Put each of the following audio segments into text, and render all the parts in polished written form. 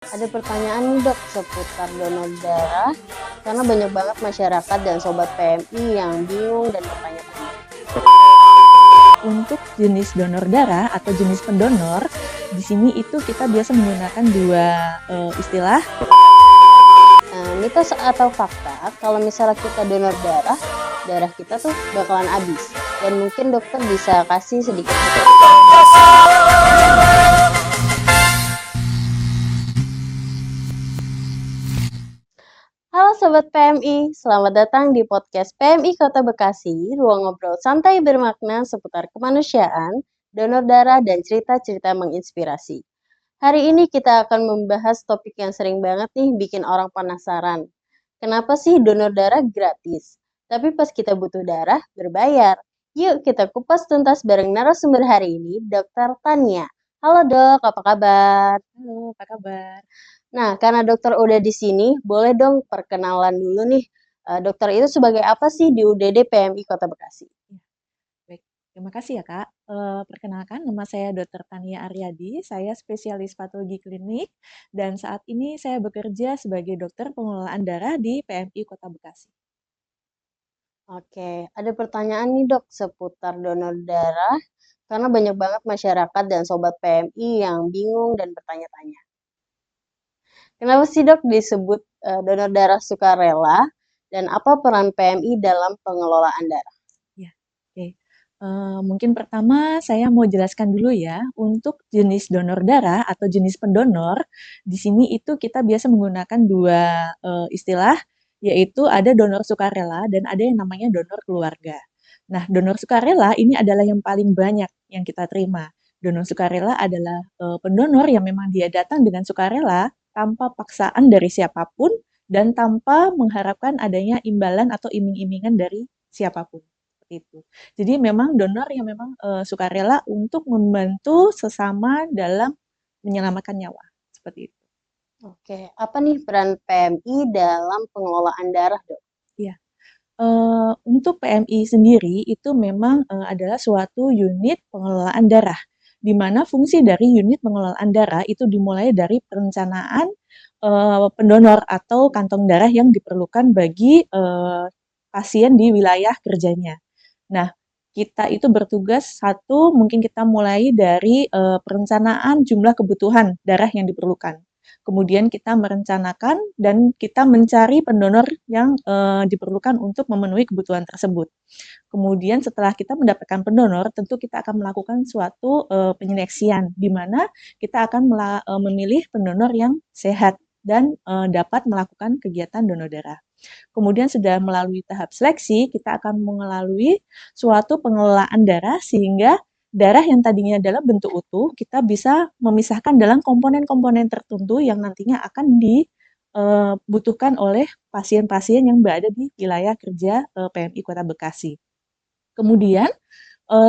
Ada pertanyaan nih dok seputar donor darah karena banyak banget masyarakat dan sobat PMI yang bingung dan bertanya-tanya. Untuk jenis donor darah atau jenis pendonor, di sini itu kita biasa menggunakan dua istilah. Mitos atau fakta kalau misalnya kita donor darah, darah kita tuh bakalan habis dan mungkin dokter bisa kasih sedikit. Halo Sobat PMI, selamat datang di podcast PMI Kota Bekasi, ruang ngobrol santai bermakna seputar kemanusiaan, donor darah, dan cerita-cerita menginspirasi. Hari ini kita akan membahas topik yang sering banget nih bikin orang penasaran. Kenapa sih donor darah gratis? Tapi pas kita butuh darah, berbayar. Yuk kita kupas tuntas bareng narasumber hari ini, Dr. Tania. Halo dok, apa kabar? Halo, apa kabar? Nah, karena dokter udah di sini, boleh dong perkenalan dulu nih. Dokter itu sebagai apa sih di UDD PMI Kota Bekasi? Baik, terima kasih ya Kak. Perkenalkan, nama saya Dr. Tania Aryadi, saya spesialis patologi klinik, dan saat ini saya bekerja sebagai dokter pengelolaan darah di PMI Kota Bekasi. Oke, ada pertanyaan nih dok seputar donor darah, karena banyak banget masyarakat dan sobat PMI yang bingung dan bertanya-tanya. Kenapa sih dok disebut donor darah sukarela dan apa peran PMI dalam pengelolaan darah? Ya, oke. Mungkin pertama saya mau jelaskan dulu ya, untuk jenis donor darah atau jenis pendonor, di sini itu kita biasa menggunakan dua istilah, yaitu ada donor sukarela dan ada yang namanya donor keluarga. Nah, donor sukarela ini adalah yang paling banyak yang kita terima. Donor sukarela adalah pendonor yang memang dia datang dengan sukarela tanpa paksaan dari siapapun dan tanpa mengharapkan adanya imbalan atau iming-imingan dari siapapun. Seperti itu. Jadi memang donor yang memang sukarela untuk membantu sesama dalam menyelamatkan nyawa. Seperti itu. Oke, apa nih peran PMI dalam pengelolaan darah dok? Iya. Untuk PMI sendiri itu memang adalah suatu unit pengelolaan darah, di mana fungsi dari unit pengelolaan darah itu dimulai dari perencanaan pendonor atau kantong darah yang diperlukan bagi pasien di wilayah kerjanya. Nah, kita itu bertugas satu, mungkin kita mulai dari perencanaan jumlah kebutuhan darah yang diperlukan. Kemudian kita merencanakan dan kita mencari pendonor yang diperlukan untuk memenuhi kebutuhan tersebut. Kemudian setelah kita mendapatkan pendonor, tentu kita akan melakukan suatu penyeleksian, di mana kita akan memilih pendonor yang sehat dan dapat melakukan kegiatan donor darah. Kemudian sudah melalui tahap seleksi, kita akan melalui suatu pengelolaan darah sehingga darah yang tadinya dalam bentuk utuh, kita bisa memisahkan dalam komponen-komponen tertentu yang nantinya akan dibutuhkan oleh pasien-pasien yang berada di wilayah kerja PMI Kota Bekasi. Kemudian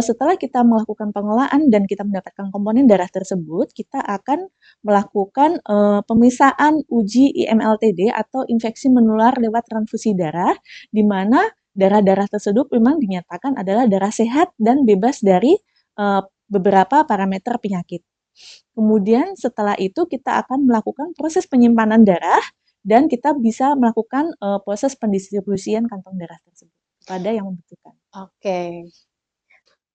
setelah kita melakukan pengelolaan dan kita mendapatkan komponen darah tersebut, kita akan melakukan pemisahan uji IMLTD atau infeksi menular lewat transfusi darah, di mana darah-darah tersebut memang dinyatakan adalah darah sehat dan bebas dari beberapa parameter penyakit. Kemudian setelah itu kita akan melakukan proses penyimpanan darah dan kita bisa melakukan proses pendistribusian kantong darah tersebut kepada yang membutuhkan. Oke,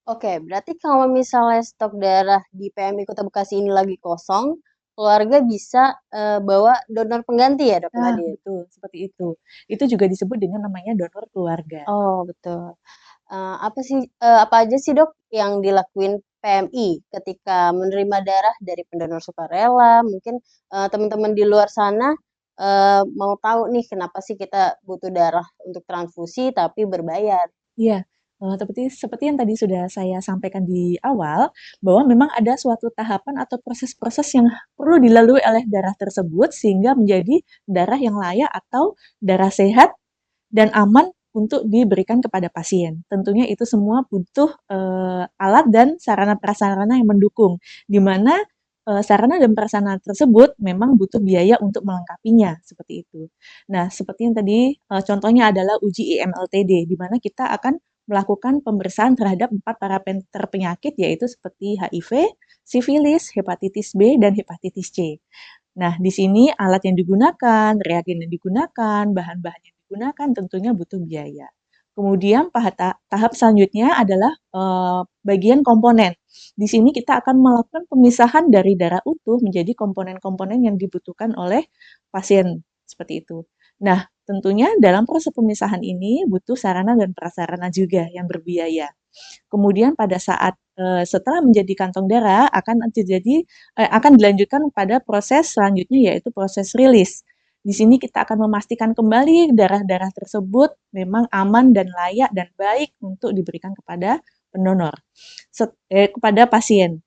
oke, berarti kalau misalnya stok darah di PMI Kota Bekasi ini lagi kosong, keluarga bisa bawa donor pengganti ya dok Nah, Nadia? betul, seperti itu. Itu juga disebut dengan namanya donor keluarga. Oh betul. Apa aja sih dok yang dilakuin PMI ketika menerima darah dari pendonor sukarela? Mungkin teman-teman di luar sana mau tahu nih kenapa sih kita butuh darah untuk transfusi tapi berbayar? Iya, seperti seperti yang tadi sudah saya sampaikan di awal, bahwa memang ada suatu tahapan atau proses-proses yang perlu dilalui oleh darah tersebut sehingga menjadi darah yang layak atau darah sehat dan aman untuk diberikan kepada pasien. Tentunya itu semua butuh alat dan sarana-prasarana yang mendukung, di mana sarana dan prasarana tersebut memang butuh biaya untuk melengkapinya, seperti itu. Nah, seperti yang tadi contohnya adalah uji IMLTD, di mana kita akan melakukan pemeriksaan terhadap 4 parameter penyakit, yaitu seperti HIV, sifilis, hepatitis B, dan hepatitis C. Nah, di sini alat yang digunakan, reagen yang digunakan, bahan-bahan yang digunakan tentunya butuh biaya. Kemudian tahap selanjutnya adalah bagian komponen. Di sini kita akan melakukan pemisahan dari darah utuh menjadi komponen-komponen yang dibutuhkan oleh pasien, seperti itu. Nah, tentunya dalam proses pemisahan ini butuh sarana dan prasarana juga yang berbiaya. Kemudian pada saat setelah menjadi kantong darah akan dilanjutkan pada proses selanjutnya yaitu proses rilis. Di sini kita akan memastikan kembali darah-darah tersebut memang aman dan layak dan baik untuk diberikan kepada pendonor, kepada pasien.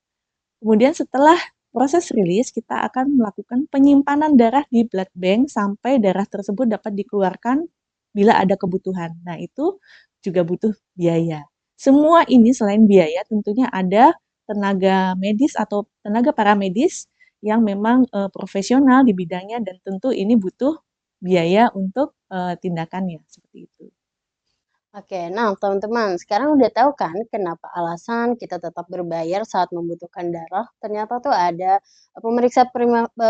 Kemudian setelah proses rilis, kita akan melakukan penyimpanan darah di blood bank sampai darah tersebut dapat dikeluarkan bila ada kebutuhan. Nah, itu juga butuh biaya. Semua ini selain biaya tentunya ada tenaga medis atau tenaga paramedis yang memang profesional di bidangnya dan tentu ini butuh biaya untuk tindakannya seperti itu. Oke, nah teman-teman, sekarang udah tahu kan kenapa alasan kita tetap berbayar saat membutuhkan darah? Ternyata tuh ada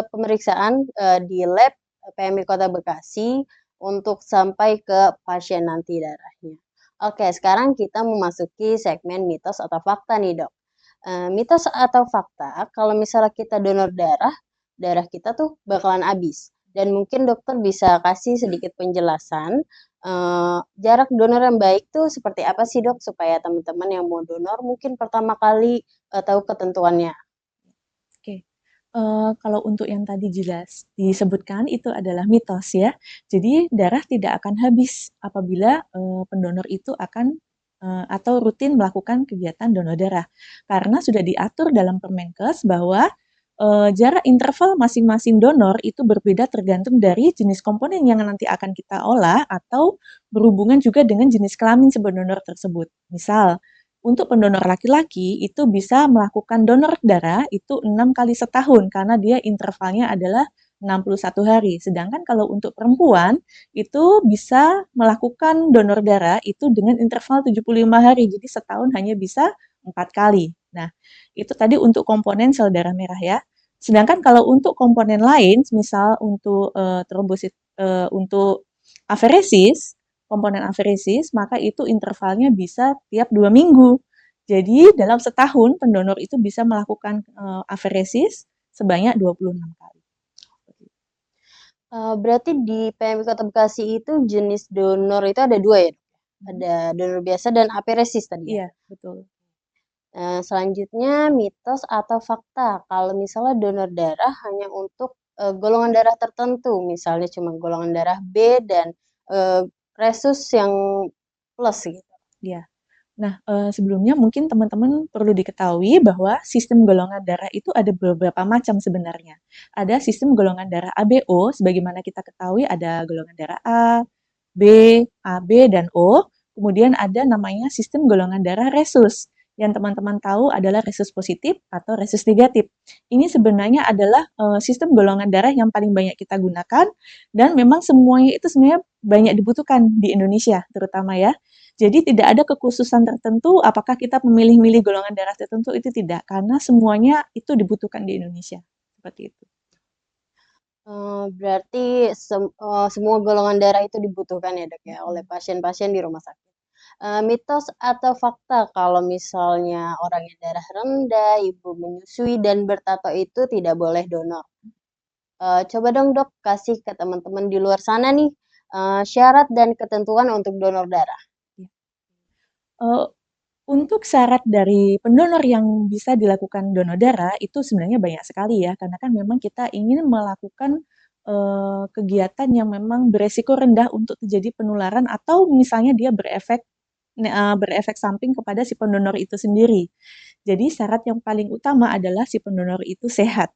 pemeriksaan di lab PMI Kota Bekasi untuk sampai ke pasien nanti darahnya. Oke, sekarang kita memasuki segmen mitos atau fakta nih, Dok. Mitos atau fakta, kalau misalnya kita donor darah, darah kita tuh bakalan habis. Dan mungkin dokter bisa kasih sedikit penjelasan jarak donor yang baik tuh seperti apa sih, Dok? Supaya teman-teman yang mau donor mungkin pertama kali tahu ketentuannya. Oke, kalau untuk yang tadi jelas disebutkan itu adalah mitos ya. Jadi darah tidak akan habis apabila, pendonor itu akan, atau rutin melakukan kegiatan donor darah. Karena sudah diatur dalam Permenkes bahwa, jarak interval masing-masing donor itu berbeda tergantung dari jenis komponen yang nanti akan kita olah atau berhubungan juga dengan jenis kelamin si pendonor tersebut. Misal, untuk pendonor laki-laki itu bisa melakukan donor darah itu 6 kali setahun karena dia intervalnya adalah 61 hari. Sedangkan kalau untuk perempuan itu bisa melakukan donor darah itu dengan interval 75 hari. Jadi setahun hanya bisa 4 kali. Nah, itu tadi untuk komponen sel darah merah ya. Sedangkan kalau untuk komponen lain, misal untuk trombosit untuk aferesis, komponen aferesis, maka itu intervalnya bisa tiap 2 minggu. Jadi dalam setahun pendonor itu bisa melakukan aferesis sebanyak 26 kali. Berarti di PMI Kota Bekasi itu jenis donor itu ada dua ya, Dok? Ada donor biasa dan aperesis tadi ya? Iya, betul. Selanjutnya mitos atau fakta kalau misalnya donor darah hanya untuk golongan darah tertentu, misalnya cuma golongan darah B dan resus yang plus gitu. Iya. Nah, sebelumnya mungkin teman-teman perlu diketahui bahwa sistem golongan darah itu ada beberapa macam sebenarnya. Ada sistem golongan darah ABO, sebagaimana kita ketahui ada golongan darah A, B, AB, dan O. Kemudian ada namanya sistem golongan darah resus, yang teman-teman tahu adalah resus positif atau resus negatif. Ini sebenarnya adalah sistem golongan darah yang paling banyak kita gunakan, dan memang semuanya itu sebenarnya banyak dibutuhkan di Indonesia, terutama ya. Jadi tidak ada kekhususan tertentu apakah kita memilih-milih golongan darah tertentu, itu tidak, karena semuanya itu dibutuhkan di Indonesia, seperti itu. Berarti semua golongan darah itu dibutuhkan ya, Dok, ya, oleh pasien-pasien di rumah sakit. Mitos atau fakta kalau misalnya orang yang darah rendah, ibu menyusui dan bertato itu tidak boleh donor? Coba dong, Dok, kasih ke teman-teman di luar sana nih, syarat dan ketentuan untuk donor darah. Eee, untuk syarat dari pendonor yang bisa dilakukan donor darah itu sebenarnya banyak sekali ya, karena kan memang kita ingin melakukan, kegiatan yang memang beresiko rendah untuk terjadi penularan atau misalnya dia berefek samping kepada si pendonor itu sendiri. Jadi syarat yang paling utama adalah si pendonor itu sehat.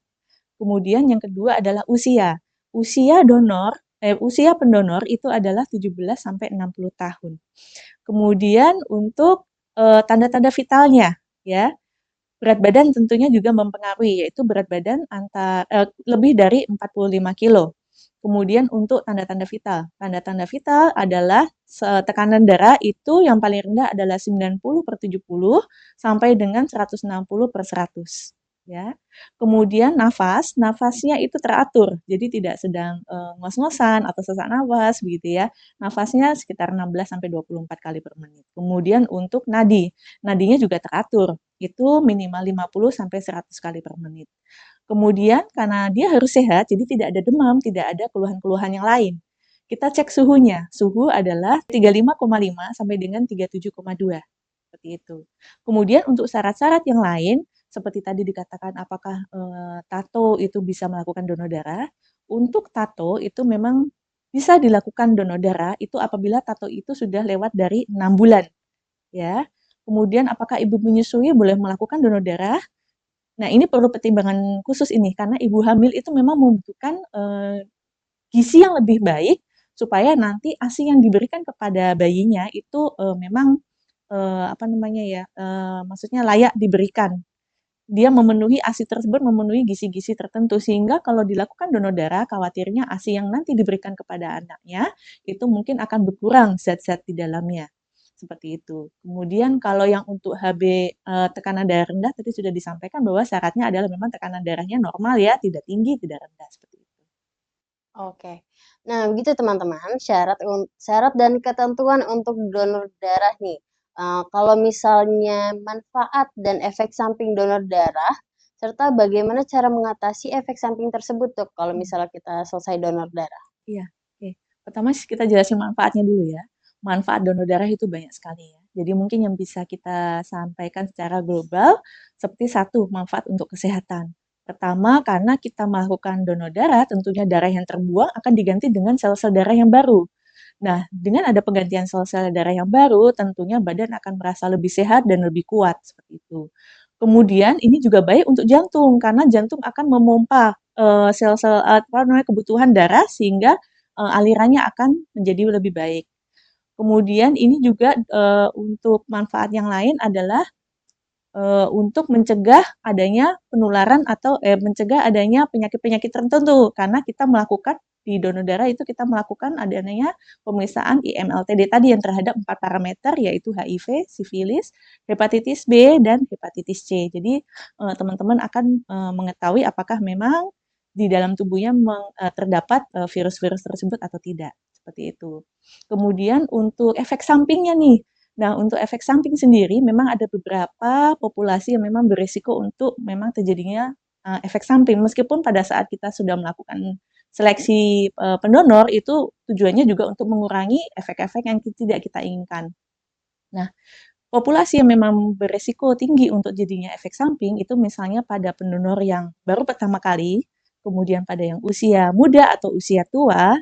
Kemudian yang kedua adalah usia. Usia pendonor itu adalah 17 sampai 60 tahun. Kemudian untuk, tanda-tanda vitalnya ya, berat badan tentunya juga mempengaruhi, yaitu berat badan lebih dari 45 kilo. Kemudian untuk tanda-tanda vital, tanda-tanda vital adalah tekanan darah itu yang paling rendah adalah 90/70 sampai dengan 160/100. ya. Kemudian nafasnya itu teratur, jadi tidak sedang, ngos-ngosan atau sesak napas begitu ya. Nafasnya sekitar 16 sampai 24 kali per menit. Kemudian untuk nadinya juga teratur, itu minimal 50 sampai 100 kali per menit. Kemudian karena dia harus sehat, jadi tidak ada demam, tidak ada keluhan-keluhan yang lain. Kita cek suhunya, suhu adalah 35,5 sampai dengan 37,2, seperti itu. Kemudian untuk syarat-syarat yang lain, seperti tadi dikatakan apakah, tato itu bisa melakukan donor darah, untuk tato itu memang bisa dilakukan donor darah itu apabila tato itu sudah lewat dari 6 bulan, ya. Kemudian apakah ibu menyusui boleh melakukan donor darah? Nah, ini perlu pertimbangan khusus ini, karena ibu hamil itu memang membutuhkan, gizi yang lebih baik, supaya nanti ASI yang diberikan kepada bayinya itu, memang, apa namanya ya, maksudnya layak diberikan. Dia memenuhi ASI tersebut memenuhi gizi-gizi tertentu, sehingga kalau dilakukan donor darah, khawatirnya ASI yang nanti diberikan kepada anaknya, itu mungkin akan berkurang zat-zat di dalamnya, seperti itu. Kemudian kalau yang untuk HB, tekanan darah rendah tadi sudah disampaikan bahwa syaratnya adalah memang tekanan darahnya normal ya, tidak tinggi, tidak rendah, seperti itu. Oke. Nah, begitu teman-teman, syarat dan ketentuan untuk donor darah nih. Kalau misalnya manfaat dan efek samping donor darah, serta bagaimana cara mengatasi efek samping tersebut tuh kalau Mmm. misalnya kita selesai donor darah. Iya, oke. Pertama sih kita jelasin manfaatnya dulu ya. Manfaat donor darah itu banyak sekali ya. Jadi mungkin yang bisa kita sampaikan secara global seperti satu, manfaat untuk kesehatan. Pertama, karena kita melakukan donor darah, tentunya darah yang terbuang akan diganti dengan sel-sel darah yang baru. Nah, dengan ada penggantian sel-sel darah yang baru, tentunya badan akan merasa lebih sehat dan lebih kuat, seperti itu. Kemudian ini juga baik untuk jantung, karena jantung akan memompa, sel-sel, apa namanya, kebutuhan darah sehingga, alirannya akan menjadi lebih baik. Kemudian ini juga, untuk manfaat yang lain adalah untuk mencegah adanya penularan atau mencegah adanya penyakit-penyakit tertentu, karena kita melakukan di donor darah itu kita melakukan adanya pemeriksaan IMLTD tadi yang terhadap 4 parameter yaitu HIV, sifilis, hepatitis B, dan hepatitis C. Jadi, teman-teman akan, mengetahui apakah memang di dalam tubuhnya terdapat, virus-virus tersebut atau tidak, seperti itu. Kemudian untuk efek sampingnya nih, nah, untuk efek samping sendiri memang ada beberapa populasi yang memang berisiko untuk memang terjadinya, efek samping. Meskipun pada saat kita sudah melakukan seleksi, pendonor itu tujuannya juga untuk mengurangi efek-efek yang tidak kita inginkan. Nah, populasi yang memang beresiko tinggi untuk jadinya efek samping itu misalnya pada pendonor yang baru pertama kali, kemudian pada yang usia muda atau usia tua,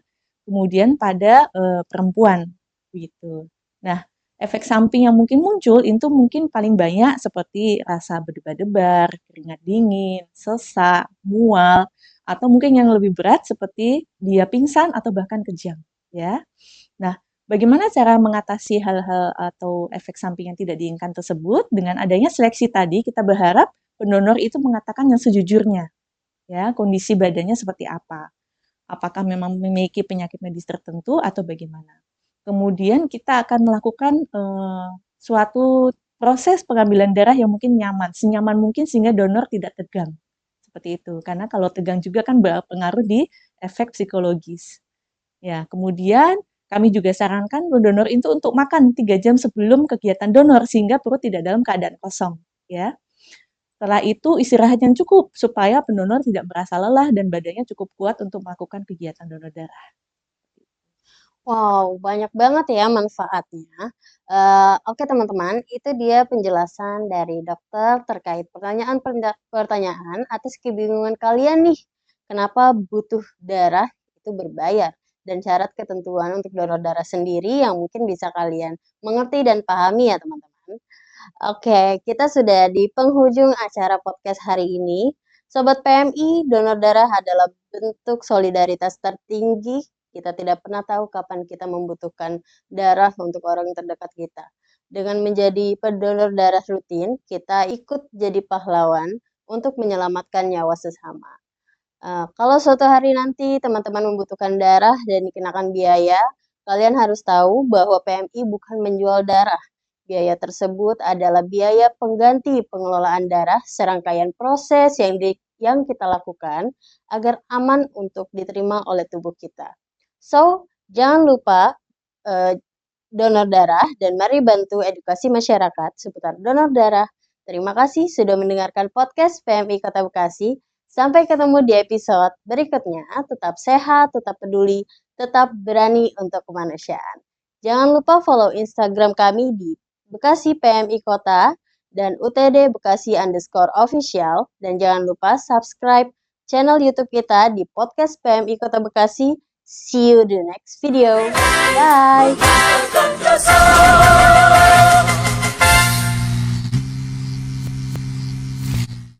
kemudian pada, perempuan, begitu. Nah, efek samping yang mungkin muncul itu mungkin paling banyak seperti rasa berdebar-debar, keringat dingin, sesak, mual, atau mungkin yang lebih berat seperti dia pingsan atau bahkan kejang, ya. Nah, bagaimana cara mengatasi hal-hal atau efek samping yang tidak diinginkan tersebut? Dengan adanya seleksi tadi, kita berharap pendonor itu mengatakan yang sejujurnya, ya, kondisi badannya seperti apa. Apakah memang memiliki penyakit medis tertentu atau bagaimana. Kemudian kita akan melakukan, suatu proses pengambilan darah yang mungkin nyaman, senyaman mungkin sehingga donor tidak tegang, seperti itu. Karena kalau tegang juga kan berpengaruh di efek psikologis. Ya, kemudian kami juga sarankan pendonor itu untuk makan 3 jam sebelum kegiatan donor sehingga perut tidak dalam keadaan kosong, ya. Setelah itu istirahat yang cukup supaya pendonor tidak merasa lelah dan badannya cukup kuat untuk melakukan kegiatan donor darah. Wow, banyak banget ya manfaatnya. Oke teman-teman, itu dia penjelasan dari dokter terkait pertanyaan atas kebingungan kalian nih. Kenapa butuh darah itu berbayar dan syarat ketentuan untuk donor darah sendiri yang mungkin bisa kalian mengerti dan pahami ya teman-teman. Oke, kita sudah di penghujung acara podcast hari ini. Sobat PMI, donor darah adalah bentuk solidaritas tertinggi. Kita tidak pernah tahu kapan kita membutuhkan darah untuk orang terdekat kita. Dengan menjadi pendonor darah rutin, kita ikut jadi pahlawan untuk menyelamatkan nyawa sesama. Kalau suatu hari nanti teman-teman membutuhkan darah dan dikenakan biaya, kalian harus tahu bahwa PMI bukan menjual darah. Biaya tersebut adalah biaya pengganti pengelolaan darah serangkaian proses yang kita lakukan agar aman untuk diterima oleh tubuh kita. So, jangan lupa donor darah dan mari bantu edukasi masyarakat seputar donor darah. Terima kasih sudah mendengarkan podcast PMI Kota Bekasi. Sampai ketemu di episode berikutnya. Tetap sehat, tetap peduli, tetap berani untuk kemanusiaan. Jangan lupa follow Instagram kami di Bekasi PMI Kota dan UTD Bekasi _official. Dan jangan lupa subscribe channel YouTube kita di podcast PMI Kota Bekasi. See you di next video. Bye!